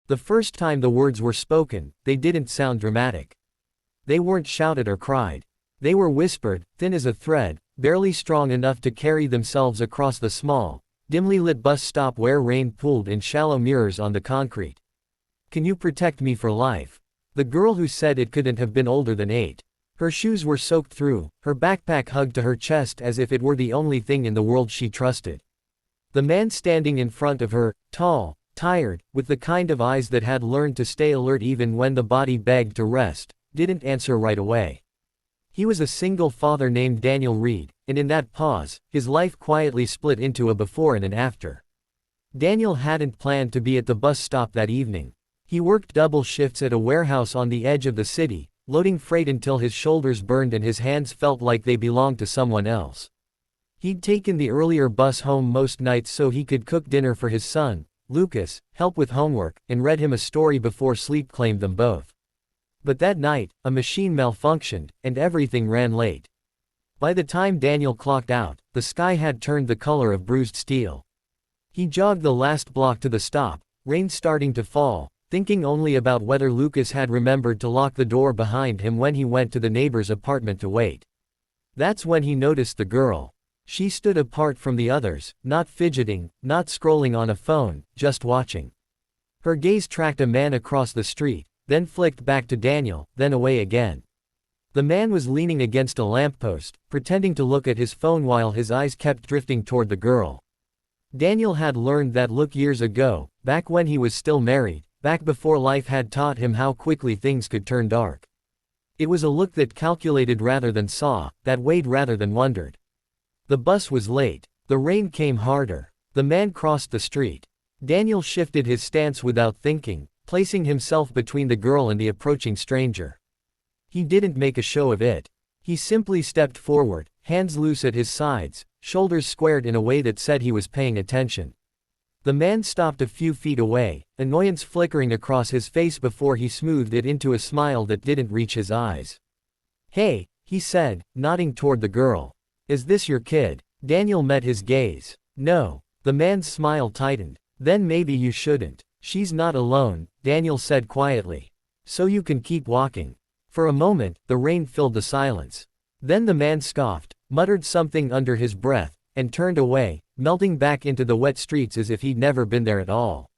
The first time the words were spoken, they didn't sound dramatic. They weren't shouted or cried. They were whispered, thin as a thread, barely strong enough to carry themselves across the small, dimly lit bus stop where rain pooled in shallow mirrors on the concrete. Can you protect me for life? The girl who said it couldn't have been older than 8. Her shoes were soaked through, her backpack hugged to her chest as if it were the only thing in the world she trusted. The man standing in front of her, tall, tired, with the kind of eyes that had learned to stay alert even when the body begged to rest, didn't answer right away. He was a single father named Daniel Reed, and in that pause, his life quietly split into a before and an after. Daniel hadn't planned to be at the bus stop that evening. He worked double shifts at a warehouse on the edge of the city, loading freight until his shoulders burned and his hands felt like they belonged to someone else. He'd taken the earlier bus home most nights so he could cook dinner for his son, Lucas, help with homework, and read him a story before sleep claimed them both. But that night, a machine malfunctioned, and everything ran late. By the time Daniel clocked out, the sky had turned the color of bruised steel. He jogged the last block to the stop, rain starting to fall, thinking only about whether Lucas had remembered to lock the door behind him when he went to the neighbor's apartment to wait. That's when he noticed the girl. She stood apart from the others, not fidgeting, not scrolling on a phone, just watching. Her gaze tracked a man across the street, then flicked back to Daniel, then away again. The man was leaning against a lamppost, pretending to look at his phone while his eyes kept drifting toward the girl. Daniel had learned that look years ago, back when he was still married, back before life had taught him how quickly things could turn dark. It was a look that calculated rather than saw, that weighed rather than wondered. The bus was late. The rain came harder. The man crossed the street. Daniel shifted his stance without thinking, placing himself between the girl and the approaching stranger. He didn't make a show of it. He simply stepped forward, hands loose at his sides, shoulders squared in a way that said he was paying attention. The man stopped a few feet away, annoyance flickering across his face before he smoothed it into a smile that didn't reach his eyes. "Hey," he said, nodding toward the girl. "Is this your kid?" Daniel met his gaze. "No." The man's smile tightened. "Then maybe you shouldn't. She's not alone," Daniel said quietly. "So you can keep walking." For a moment, the rain filled the silence. Then the man scoffed, muttered something under his breath, and turned away, melting back into the wet streets as if he'd never been there at all.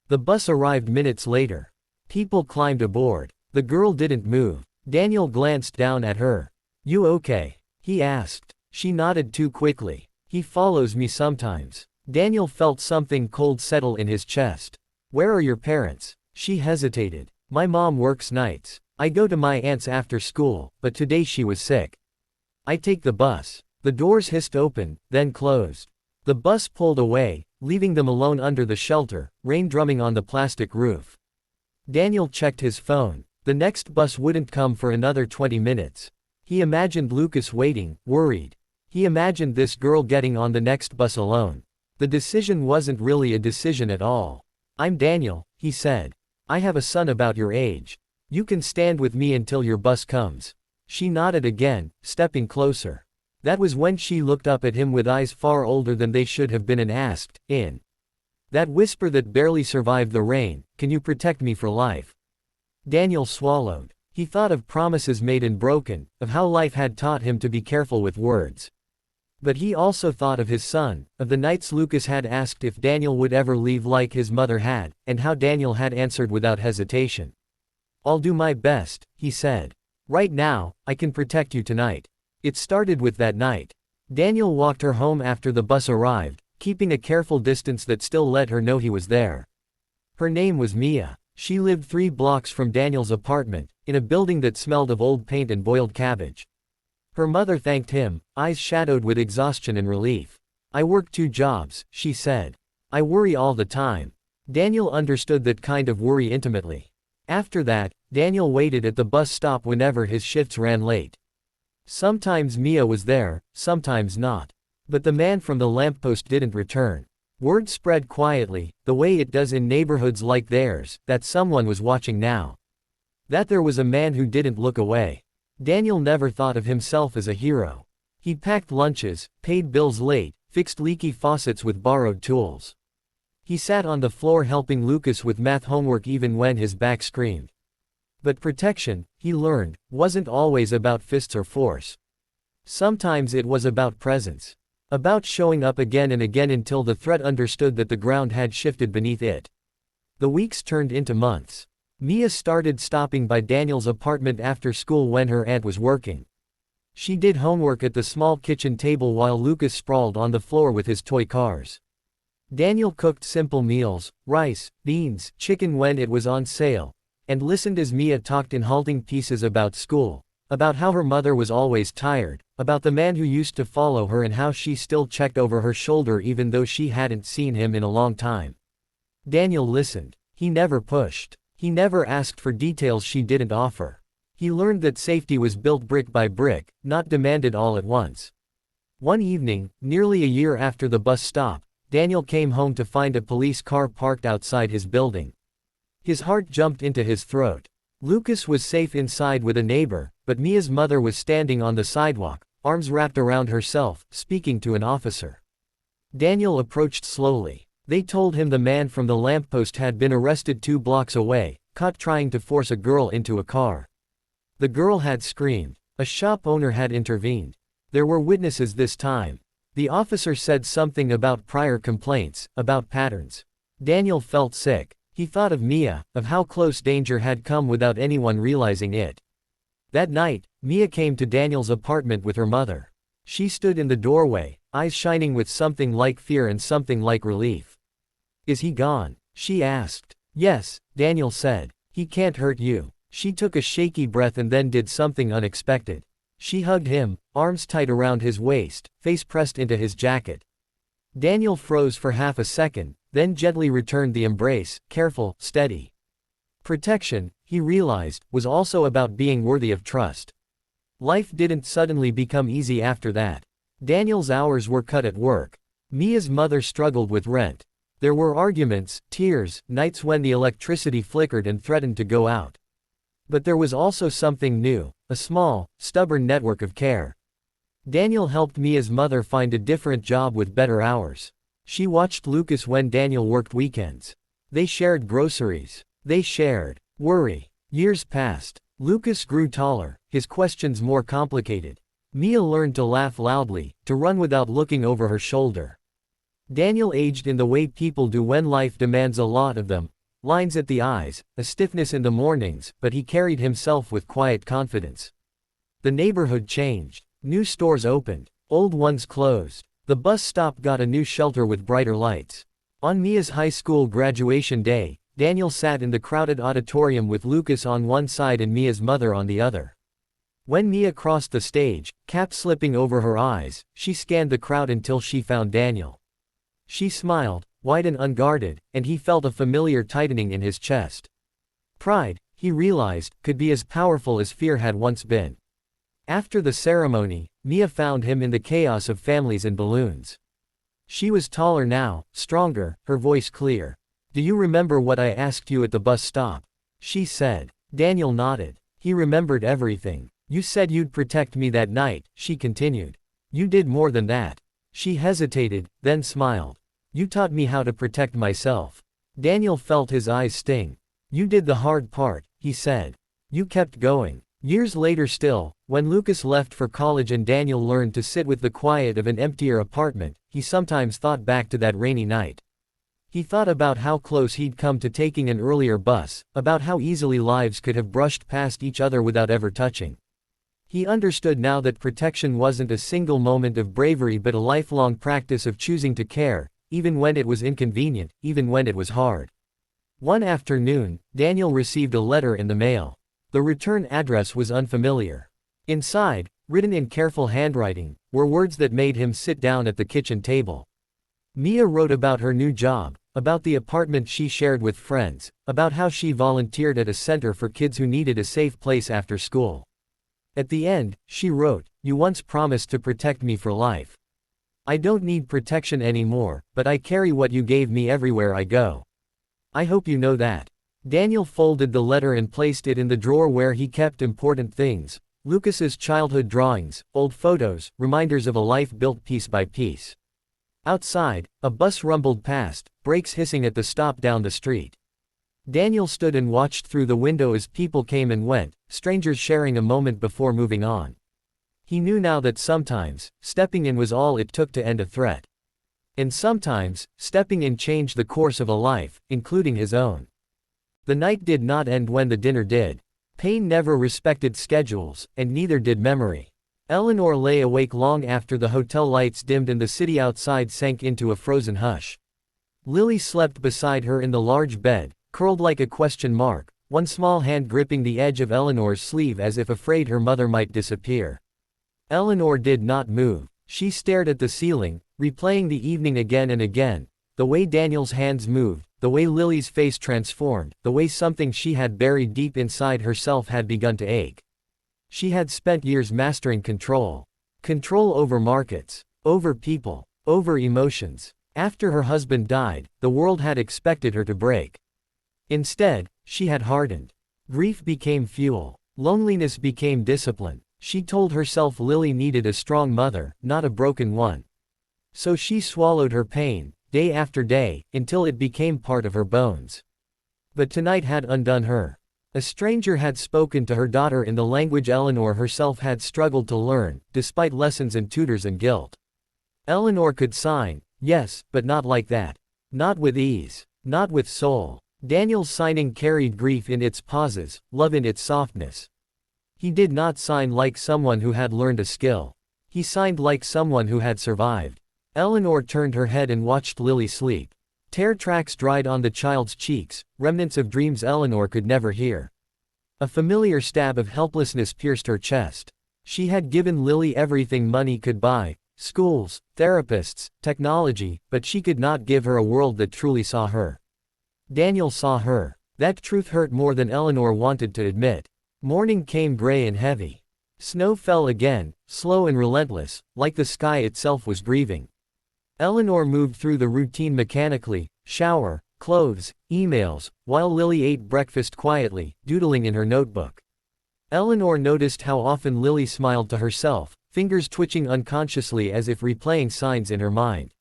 The bus arrived minutes later. People climbed aboard. The girl didn't move. Daniel glanced down at her. "You okay?" he asked. She nodded too quickly. "He follows me sometimes." Daniel felt something cold settle in his chest. "Where are your parents?" She hesitated. "My mom works nights. I go to my aunt's after school, but today she was sick. I take the bus." The doors hissed open, then closed. The bus pulled away, leaving them alone under the shelter, rain drumming on the plastic roof. Daniel checked his phone. The next bus wouldn't come for another 20 minutes. He imagined Lucas waiting, worried. He imagined this girl getting on the next bus alone. The decision wasn't really a decision at all. "I'm Daniel," he said. "I have a son about your age. You can stand with me until your bus comes." She nodded again, stepping closer. That was when she looked up at him with eyes far older than they should have been and asked, in that whisper that barely survived the rain, "Can you protect me for life?" Daniel swallowed. He thought of promises made and broken, of how life had taught him to be careful with words. But he also thought of his son, of the nights Lucas had asked if Daniel would ever leave like his mother had, and how Daniel had answered without hesitation. "I'll do my best," he said. "Right now, I can protect you tonight." It started with that night. Daniel walked her home after the bus arrived, keeping a careful distance that still let her know he was there. Her name was Mia. She lived 3 blocks from Daniel's apartment, in a building that smelled of old paint and boiled cabbage. Her mother thanked him, eyes shadowed with exhaustion and relief. "I work 2 jobs," she said. "I worry all the time." Daniel understood that kind of worry intimately. After that, Daniel waited at the bus stop whenever his shifts ran late. Sometimes Mia was there, sometimes not. But the man from the lamppost didn't return. Word spread quietly, the way it does in neighborhoods like theirs, that someone was watching now. That there was a man who didn't look away. Daniel never thought of himself as a hero. He packed lunches, paid bills late, fixed leaky faucets with borrowed tools. He sat on the floor helping Lucas with math homework even when his back screamed. But protection, he learned, wasn't always about fists or force. Sometimes it was about presence. About showing up again and again until the threat understood that the ground had shifted beneath it. The weeks turned into months. Mia started stopping by Daniel's apartment after school when her aunt was working. She did homework at the small kitchen table while Lucas sprawled on the floor with his toy cars. Daniel cooked simple meals, rice, beans, chicken when it was on sale, and listened as Mia talked in halting pieces about school, about how her mother was always tired, about the man who used to follow her and how she still checked over her shoulder even though she hadn't seen him in a long time. Daniel listened. He never pushed. He never asked for details she didn't offer. He learned that safety was built brick by brick, not demanded all at once. One evening, nearly a year after the bus stop, Daniel came home to find a police car parked outside his building. His heart jumped into his throat. Lucas was safe inside with a neighbor, but Mia's mother was standing on the sidewalk, arms wrapped around herself, speaking to an officer. Daniel approached slowly. They told him the man from the lamppost had been arrested 2 blocks away, caught trying to force a girl into a car. The girl had screamed. A shop owner had intervened. There were witnesses this time. The officer said something about prior complaints, about patterns. Daniel felt sick. He thought of Mia, of how close danger had come without anyone realizing it. That night, Mia came to Daniel's apartment with her mother. She stood in the doorway, eyes shining with something like fear and something like relief. "Is he gone?" she asked. "Yes," Daniel said. "He can't hurt you." She took a shaky breath and then did something unexpected. She hugged him, arms tight around his waist, face pressed into his jacket. Daniel froze for half a second, then gently returned the embrace, careful, steady. Protection, he realized, was also about being worthy of trust. Life didn't suddenly become easy after that. Daniel's hours were cut at work. Mia's mother struggled with rent. There were arguments, tears, nights when the electricity flickered and threatened to go out. But there was also something new, a small, stubborn network of care. Daniel helped Mia's mother find a different job with better hours. She watched Lucas when Daniel worked weekends. They shared groceries. They shared worry. Years passed. Lucas grew taller, his questions more complicated. Mia learned to laugh loudly, to run without looking over her shoulder. Daniel aged in the way people do when life demands a lot of them, lines at the eyes, a stiffness in the mornings, but he carried himself with quiet confidence. The neighborhood changed. New stores opened. Old ones closed. The bus stop got a new shelter with brighter lights. On Mia's high school graduation day, Daniel sat in the crowded auditorium with Lucas on one side and Mia's mother on the other. When Mia crossed the stage, cap slipping over her eyes, she scanned the crowd until she found Daniel. She smiled, wide and unguarded, and he felt a familiar tightening in his chest. Pride, he realized, could be as powerful as fear had once been. After the ceremony, Mia found him in the chaos of families and balloons. She was taller now, stronger, her voice clear. "Do you remember what I asked you at the bus stop?" she said. Daniel nodded. He remembered everything. "You said you'd protect me that night," she continued. "You did more than that." She hesitated, then smiled. "You taught me how to protect myself." Daniel felt his eyes sting. "You did the hard part," he said. "You kept going." Years later still, when Lucas left for college and Daniel learned to sit with the quiet of an emptier apartment, he sometimes thought back to that rainy night. He thought about how close he'd come to taking an earlier bus, about how easily lives could have brushed past each other without ever touching. He understood now that protection wasn't a single moment of bravery but a lifelong practice of choosing to care, even when it was inconvenient, even when it was hard. One afternoon, Daniel received a letter in the mail. The return address was unfamiliar. Inside, written in careful handwriting, were words that made him sit down at the kitchen table. Mia wrote about her new job, about the apartment she shared with friends, about how she volunteered at a center for kids who needed a safe place after school. At the end, she wrote, "You once promised to protect me for life. I don't need protection anymore, but I carry what you gave me everywhere I go. I hope you know that." Daniel folded the letter and placed it in the drawer where he kept important things, Lucas's childhood drawings, old photos, reminders of a life built piece by piece. Outside, a bus rumbled past, brakes hissing at the stop down the street. Daniel stood and watched through the window as people came and went, strangers sharing a moment before moving on. He knew now that sometimes, stepping in was all it took to end a threat. And sometimes, stepping in changed the course of a life, including his own. The night did not end when the dinner did. Pain never respected schedules, and neither did memory. Eleanor lay awake long after the hotel lights dimmed and the city outside sank into a frozen hush. Lily slept beside her in the large bed, curled like a question mark, one small hand gripping the edge of Eleanor's sleeve as if afraid her mother might disappear. Eleanor did not move. She stared at the ceiling, replaying the evening again and again, the way Daniel's hands moved, the way Lily's face transformed, the way something she had buried deep inside herself had begun to ache. She had spent years mastering control. Control over markets, over people, over emotions. After her husband died, the world had expected her to break. Instead, she had hardened. Grief became fuel. Loneliness became discipline. She told herself Lily needed a strong mother, not a broken one. So she swallowed her pain, day after day, until it became part of her bones. But tonight had undone her. A stranger had spoken to her daughter in the language Eleanor herself had struggled to learn, despite lessons and tutors and guilt. Eleanor could sign, yes, but not like that. Not with ease. Not with soul. Daniel's signing carried grief in its pauses, love in its softness. He did not sign like someone who had learned a skill. He signed like someone who had survived. Eleanor turned her head and watched Lily sleep. Tear tracks dried on the child's cheeks, remnants of dreams Eleanor could never hear. A familiar stab of helplessness pierced her chest. She had given Lily everything money could buy, schools, therapists, technology, but she could not give her a world that truly saw her. Daniel saw her. That truth hurt more than Eleanor wanted to admit. Morning came gray and heavy. Snow fell again, slow and relentless, like the sky itself was grieving. Eleanor moved through the routine mechanically, shower, clothes, emails, while Lily ate breakfast quietly, doodling in her notebook. Eleanor noticed how often Lily smiled to herself, fingers twitching unconsciously as if replaying signs in her mind.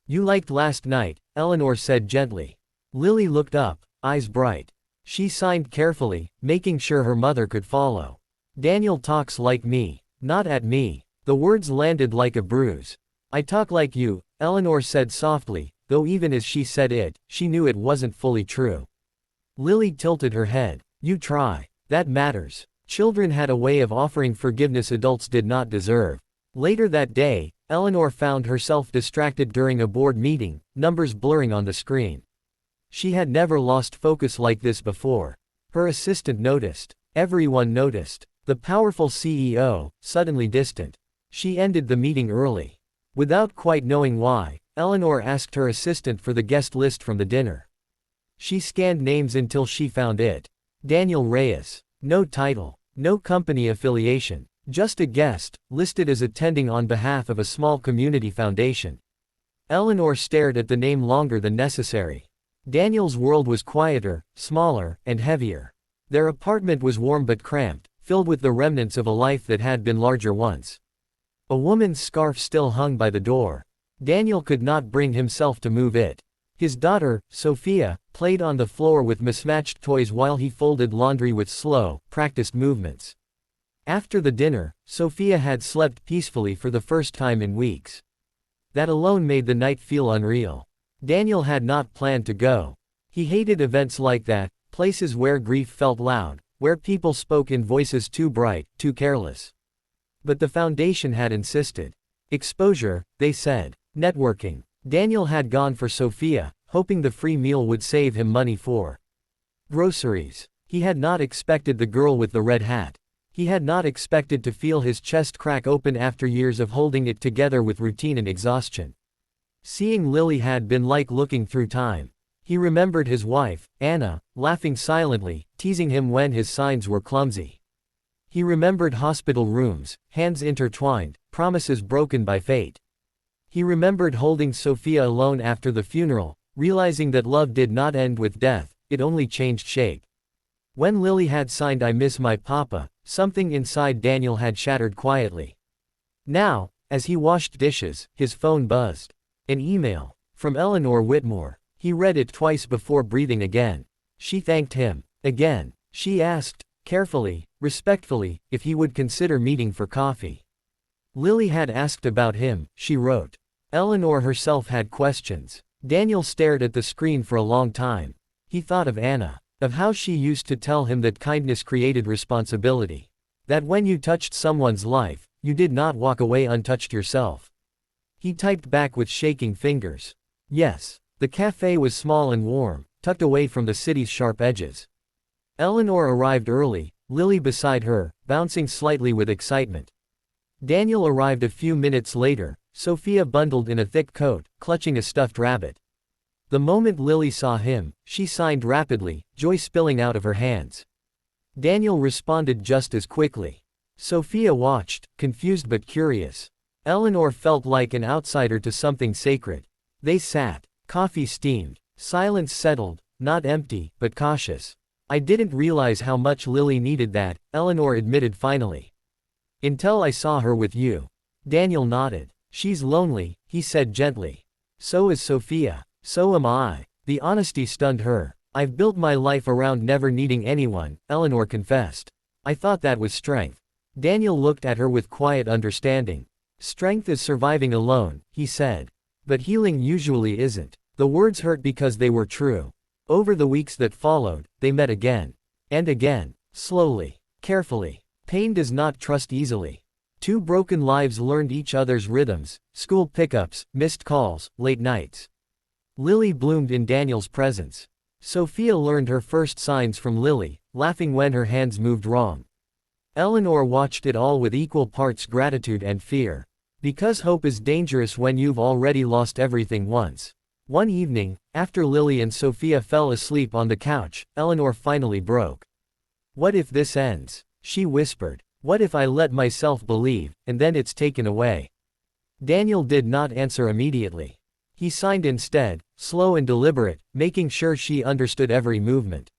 "You liked last night," Eleanor said gently. Lily looked up, eyes bright. She signed carefully, making sure her mother could follow. "Daniel talks like me, not at me." The words landed like a bruise. "I talk like you," Eleanor said softly, though even as she said it, she knew it wasn't fully true. Lily tilted her head. "You try. That matters." Children had a way of offering forgiveness adults did not deserve. Later that day, Eleanor found herself distracted during a board meeting, numbers blurring on the screen. She had never lost focus like this before. Her assistant noticed. Everyone noticed. The powerful CEO, suddenly distant. She ended the meeting early. Without quite knowing why, Eleanor asked her assistant for the guest list from the dinner. She scanned names until she found it. Daniel Reyes. No title. No company affiliation. Just a guest, listed as attending on behalf of a small community foundation. Eleanor stared at the name longer than necessary. Daniel's world was quieter, smaller, and heavier. Their apartment was warm but cramped, filled with the remnants of a life that had been larger once. A woman's scarf still hung by the door. Daniel could not bring himself to move it. His daughter, Sophia, played on the floor with mismatched toys while he folded laundry with slow, practiced movements. After the dinner, Sophia had slept peacefully for the first time in weeks. That alone made the night feel unreal. Daniel had not planned to go. He hated events like that, places where grief felt loud, where people spoke in voices too bright, too careless. But the foundation had insisted. Exposure, they said. Networking. Daniel had gone for Sophia, hoping the free meal would save him money for groceries. He had not expected the girl with the red hat. He had not expected to feel his chest crack open after years of holding it together with routine and exhaustion. Seeing Lily had been like looking through time. He remembered his wife, Anna, laughing silently, teasing him when his signs were clumsy. He remembered hospital rooms, hands intertwined, promises broken by fate. He remembered holding Sophia alone after the funeral, realizing that love did not end with death, it only changed shape. When Lily had signed "I miss my papa," something inside Daniel had shattered quietly. Now, as he washed dishes, his phone buzzed. An email. From Eleanor Whitmore. He read it twice before breathing again. She thanked him. Again. She asked, carefully, respectfully, if he would consider meeting for coffee. Lily had asked about him, she wrote. Eleanor herself had questions. Daniel stared at the screen for a long time. He thought of Anna, of how she used to tell him that kindness created responsibility. That when you touched someone's life, you did not walk away untouched yourself. He typed back with shaking fingers. Yes. The cafe was small and warm, tucked away from the city's sharp edges. Eleanor arrived early, Lily beside her, bouncing slightly with excitement. Daniel arrived a few minutes later, Sophia bundled in a thick coat, clutching a stuffed rabbit. The moment Lily saw him, she signed rapidly, joy spilling out of her hands. Daniel responded just as quickly. Sophia watched, confused but curious. Eleanor felt like an outsider to something sacred. They sat. Coffee steamed. Silence settled, not empty, but cautious. I didn't realize how much Lily needed that, Eleanor admitted finally. Until I saw her with you. Daniel nodded. She's lonely, he said gently. So is Sophia. So am I. The honesty stunned her. I've built my life around never needing anyone, Eleanor confessed. I thought that was strength. Daniel looked at her with quiet understanding. Strength is surviving alone, he said. But healing usually isn't. The words hurt because they were true. Over the weeks that followed, they met again. And again. Slowly. Carefully. Pain does not trust easily. Two broken lives learned each other's rhythms, school pickups, missed calls, late nights. Lily bloomed in Daniel's presence. Sophia learned her first signs from Lily, laughing when her hands moved wrong. Eleanor watched it all with equal parts gratitude and fear. Because hope is dangerous when you've already lost everything once. One evening, after Lily and Sophia fell asleep on the couch, Eleanor finally broke. What if this ends? She whispered. What if I let myself believe, and then it's taken away? Daniel did not answer immediately. He signed instead, slow and deliberate, making sure she understood every movement.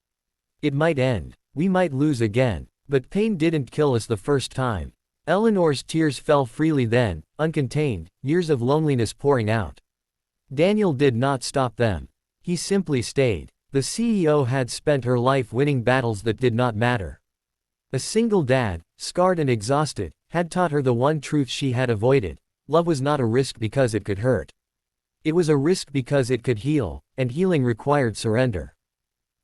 It might end. We might lose again. But pain didn't kill us the first time. Eleanor's tears fell freely then, uncontained, years of loneliness pouring out. Daniel did not stop them. He simply stayed. The CEO had spent her life winning battles that did not matter. A single dad, scarred and exhausted, had taught her the one truth she had avoided. Love was not a risk because it could hurt. It was a risk because it could heal, and healing required surrender.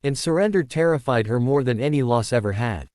And surrender terrified her more than any loss ever had.